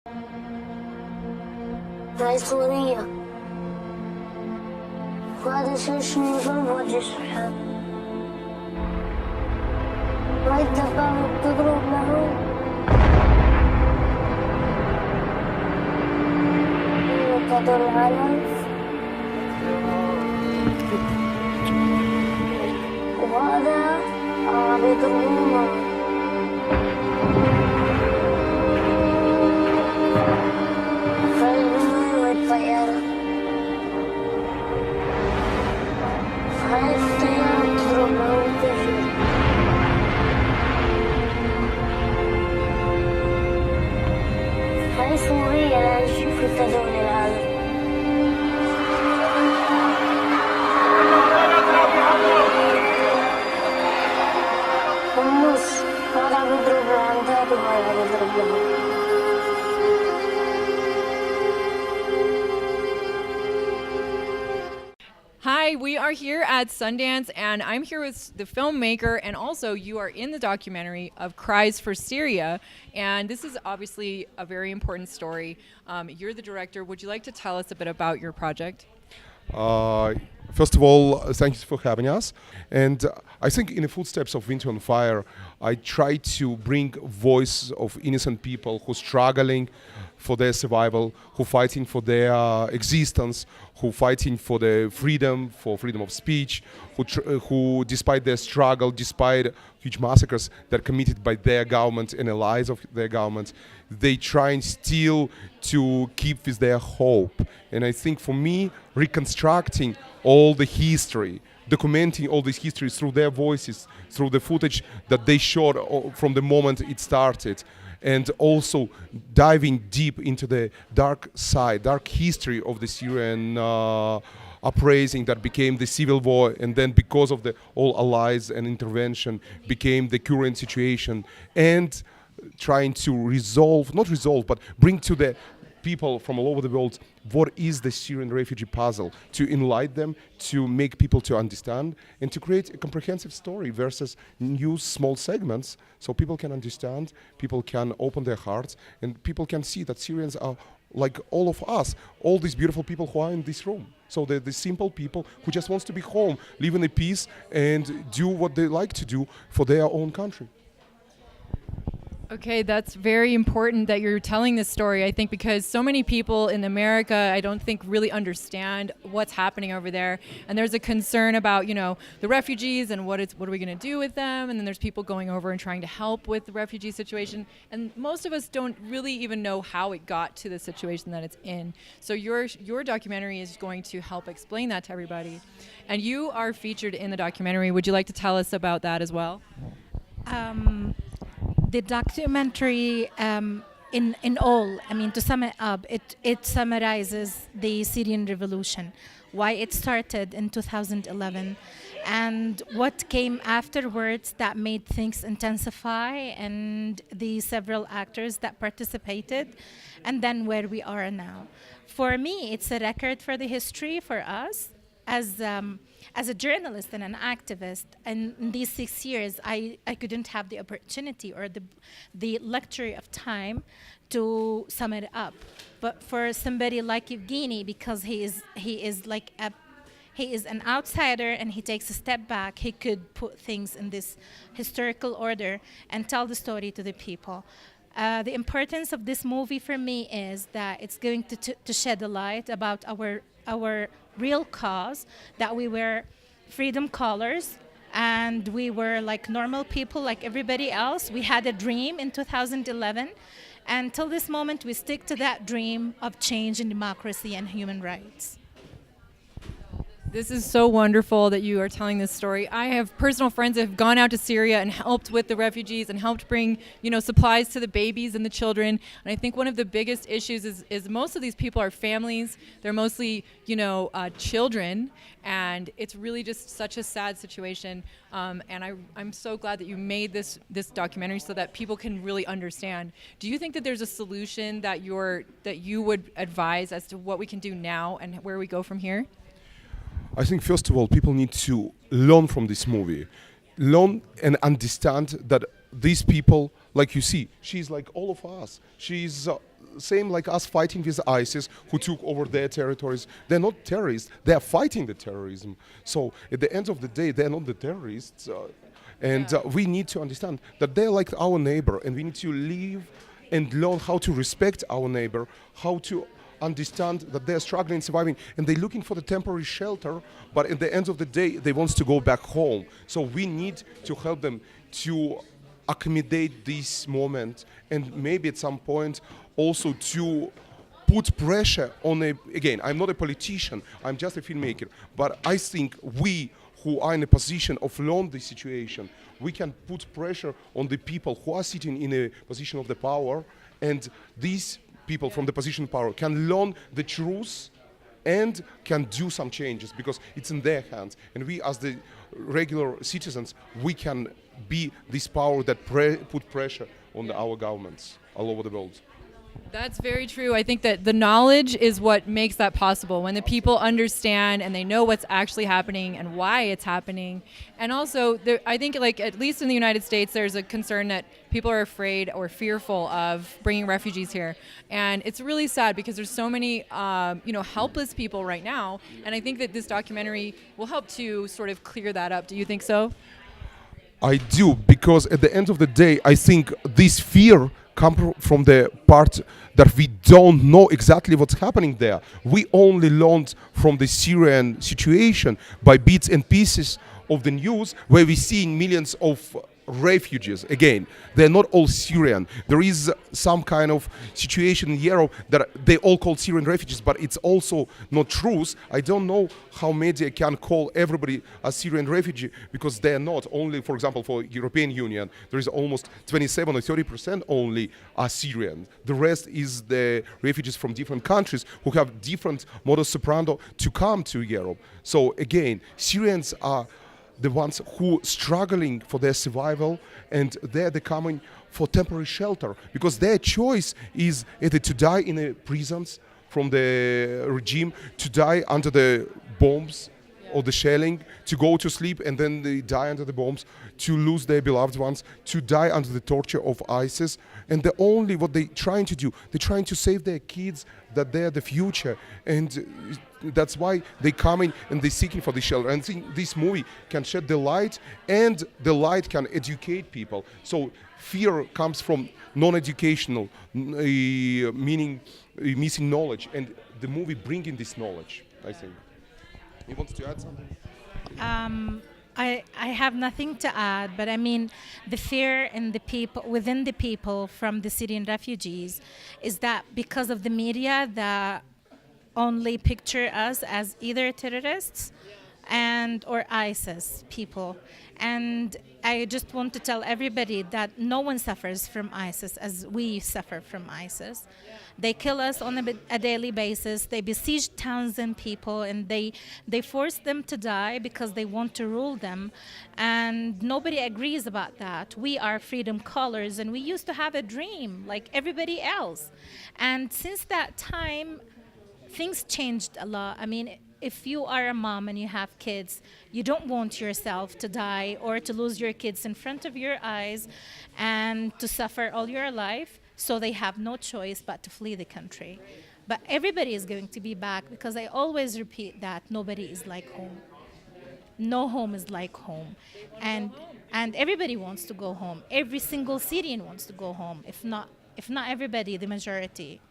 Cries سوريا وهذا شيء شنو بوجه السحاب ما يتفاهم تضرب معهم تدل العالم وهذا بيضربون الطيارة هاي الطيارة تضرب معهم تفجر هاي سوريا شوف التدول العالم النص هذا بيضرب العمدات وهذا بيضرب لهم. Hi, we are here at Sundance, and I'm here with the filmmaker, and also you are in the documentary of Cries for Syria, and this is obviously a very important story. You're the director. Would you like to tell us a bit about your project? First of all, thank you for having us. And I think in the footsteps of Winter on Fire, I try to bring voice of innocent people who are struggling for their survival, who are fighting for their existence, who are fighting for their freedom of speech, who despite their struggle, despite huge massacres that are committed by their government and allies of their government, they try and still to keep with their hope. And I think for me, reconstructing all the history, documenting all this history through their voices, through the footage that they shot from the moment it started, and also diving deep into the dark side, dark history of the Syrian uprising that became the civil war, and then because of the all allies and intervention became the current situation, and trying to but bring to the people from all over the world what is the Syrian refugee puzzle, to enlighten them, to make people to understand, and to create a comprehensive story versus new small segments so people can understand, people can open their hearts, and people can see that Syrians are like all of us, all these beautiful people who are in this room. So they're the simple people who just wants to be home, live in peace, and do what they like to do for their own country. Okay, that's very important that you're telling this story, I think, because so many people in America, I don't think, really understand what's happening over there. And there's a concern about, the refugees and what are we going to do with them? And then there's people going over and trying to help with the refugee situation. And most of us don't really even know how it got to the situation that it's in. So your documentary is going to help explain that to everybody. And you are featured in the documentary. Would you like to tell us about that as well? The documentary, in all, to sum it up, it summarizes the Syrian revolution, why it started in 2011, and what came afterwards that made things intensify, and the several actors that participated, and then where we are now. For me, it's a record for the history for us. As a journalist and an activist, and in these 6 years, I couldn't have the opportunity or the luxury of time to sum it up. But for somebody like Evgeny, because he is an outsider and he takes a step back, he could put things in this historical order and tell the story to the people. The importance of this movie for me is that it's going to shed a light about our real cause, that we were freedom callers and we were like normal people like everybody else. We had a dream in 2011, and till this moment we stick to that dream of change and democracy and human rights. This is so wonderful that you are telling this story. I have personal friends that have gone out to Syria and helped with the refugees and helped bring, supplies to the babies and the children. And I think one of the biggest issues is most of these people are families. They're mostly, children. And it's really just such a sad situation. And I'm so glad that you made this documentary so that people can really understand. Do you think that there's a solution that you would advise as to what we can do now and where we go from here? I think, first of all, people need to learn from this movie. Learn and understand that these people, like you see, she's like all of us. She's same like us fighting with ISIS, who took over their territories. They're not terrorists. They are fighting the terrorism. So at the end of the day, they're not the terrorists. We need to understand that they're like our neighbor, and we need to live and learn how to respect our neighbor, how to understand that they're struggling, surviving, and they're looking for the temporary shelter, but at the end of the day, they want to go back home. So we need to help them to accommodate this moment, and maybe at some point also to put pressure on again, I'm not a politician, I'm just a filmmaker, but I think we who are in a position of learn the situation, we can put pressure on the people who are sitting in a position of the power, and these people from the position of power can learn the truth and can do some changes, because it's in their hands. And we as the regular citizens, we can be this power that put pressure on our governments all over the world. That's very true. I think that the knowledge is what makes that possible. When the people understand and they know what's actually happening and why it's happening. And also, I think, like, at least in the United States, there's a concern that people are afraid or fearful of bringing refugees here. And it's really sad because there's so many, helpless people right now. And I think that this documentary will help to sort of clear that up. Do you think so? I do, because at the end of the day, I think this fear come from the part that we don't know exactly what's happening there. We only learned from the Syrian situation by bits and pieces of the news, where we're seeing millions of refugees. Again, they're not all Syrian. There is some kind of situation in Europe that they all call Syrian refugees, but it's also not true. I don't know how media can call everybody a Syrian refugee, because they're not. Only, for example, for European Union, there is almost 27 or 30% only are Syrian. The rest is the refugees from different countries who have different modus operandi to come to Europe. So again, Syrians are the ones who struggling for their survival, and they're coming for temporary shelter, because their choice is either to die in the prisons from the regime, to die under the bombs or the shelling, to go to sleep and then they die under the bombs, to lose their beloved ones, to die under the torture of ISIS. And what they're trying to do, they're trying to save their kids, that they're the future. And that's why they're coming and they're seeking for the shelter. And I think this movie can shed the light, and the light can educate people. So fear comes from non-educational, meaning missing knowledge, and the movie bringing this knowledge, I think. You wanted to add something? I have nothing to add, but I mean, the fear in the people, within the people from the Syrian refugees, is that because of the media that only picture us as either terrorists or ISIS people. And I just want to tell everybody that no one suffers from ISIS as we suffer from ISIS. They kill us on a daily basis. They besiege towns and people, and they force them to die because they want to rule them. And nobody agrees about that. We are freedom callers, and we used to have a dream like everybody else. And since that time, things changed a lot. I mean, if you are a mom and you have kids, you don't want yourself to die or to lose your kids in front of your eyes and to suffer all your life. So they have no choice but to flee the country. But everybody is going to be back, because I always repeat that nobody is like home. No home is like home. And everybody wants to go home. Every single Syrian wants to go home. If not everybody, the majority.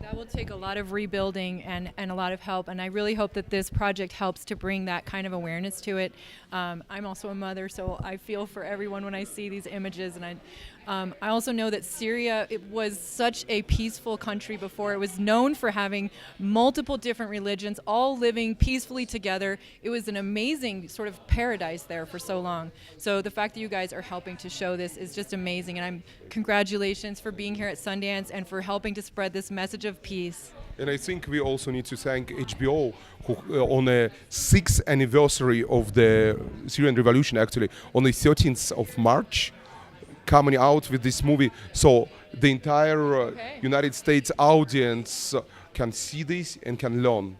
That will take a lot of rebuilding and a lot of help, and I really hope that this project helps to bring that kind of awareness to it. I'm also a mother, so I feel for everyone when I see these images, and I also know that Syria, it was such a peaceful country before. It was known for having multiple different religions all living peacefully together. It was an amazing sort of paradise there for so long. So the fact that you guys are helping to show this is just amazing, and congratulations for being here at Sundance and for helping to spread this message of peace. And I think we also need to thank HBO, who on the 6th anniversary of the Syrian Revolution, actually, on the 13th of March, coming out with this movie. So the entire United States audience can see this and can learn.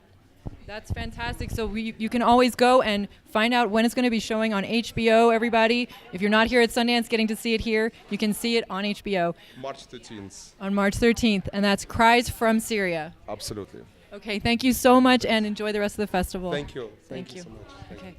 That's fantastic. So you can always go and find out when it's going to be showing on HBO, everybody. If you're not here at Sundance getting to see it here, you can see it on HBO. March 13th. On March 13th. And that's Cries From Syria. Absolutely. Okay, thank you so much and enjoy the rest of the festival. Thank you. Thank you. So much. Thank you. Okay.